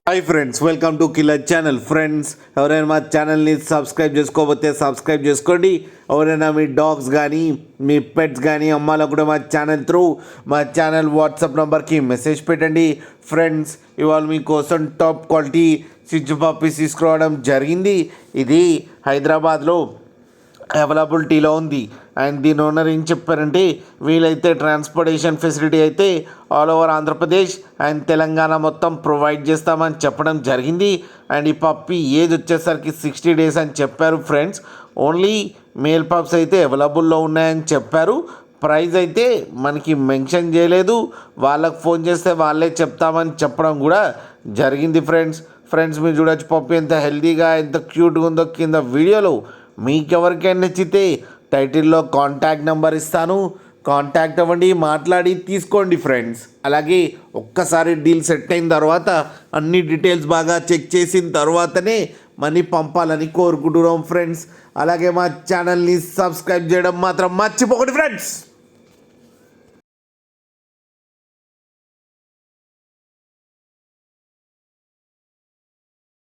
Hi friends, welcome to killer channel. Friends, ఎవరైనా మా ఛానల్ని సబ్స్క్రైబ్ చేసుకోకపోతే సబ్స్క్రైబ్ చేసుకోండి. ఎవరైనా మీ డాగ్స్ కానీ మీ పెట్స్ కానీ అమ్మాలో కూడా మా ఛానల్ వాట్సాప్ నెంబర్కి మెసేజ్ పెట్టండి. ఫ్రెండ్స్, ఇవాళ మీకోసం టాప్ క్వాలిటీ సిజ్ పప్పీస్ తీసుకురావడం జరిగింది. ఇది హైదరాబాద్లో అవైలబిలిటీలో ఉంది. అండ్ దీని ఓనర్ ఏం చెప్పారంటే, వీలైతే ట్రాన్స్పోర్టేషన్ ఫెసిలిటీ అయితే all over Andhra Pradesh and Telangana మొత్తం ప్రొవైడ్ చేస్తామని చెప్పడం జరిగింది. అండ్ ఈ పప్పి ఏజ్ వచ్చేసరికి 60 days అని చెప్పారు. ఫ్రెండ్స్, ఓన్లీ మేల్ పప్స్ అయితే అవైలబుల్లో ఉన్నాయని చెప్పారు. ప్రైస్ అయితే మనకి మెన్షన్ చేయలేదు. వాళ్ళకి ఫోన్ చేస్తే వాళ్ళే చెప్తామని చెప్పడం కూడా జరిగింది. ఫ్రెండ్స్ మీరు చూడొచ్చు పప్పి ఎంత హెల్తీగా ఎంత క్యూట్గా ఉందో. కింద వీడియోలో మీకెవరికైనా నచ్చితే టైటిల్లో కాంటాక్ట్ నెంబర్ ఇస్తాను, కాంటాక్ట్ అవ్వండి, మాట్లాడి తీసుకోండి. ఫ్రెండ్స్, అలాగే ఒక్కసారి డీల్ సెట్ అయిన తర్వాత అన్ని డీటెయిల్స్ బాగా చెక్ చేసిన తర్వాతనే మనీ పంపాలని కోరుకుంటున్నాం. ఫ్రెండ్స్, అలాగే మా ఛానల్ని సబ్స్క్రైబ్ చేయడం మాత్రం మర్చిపోకండి. ఫ్రెండ్స్.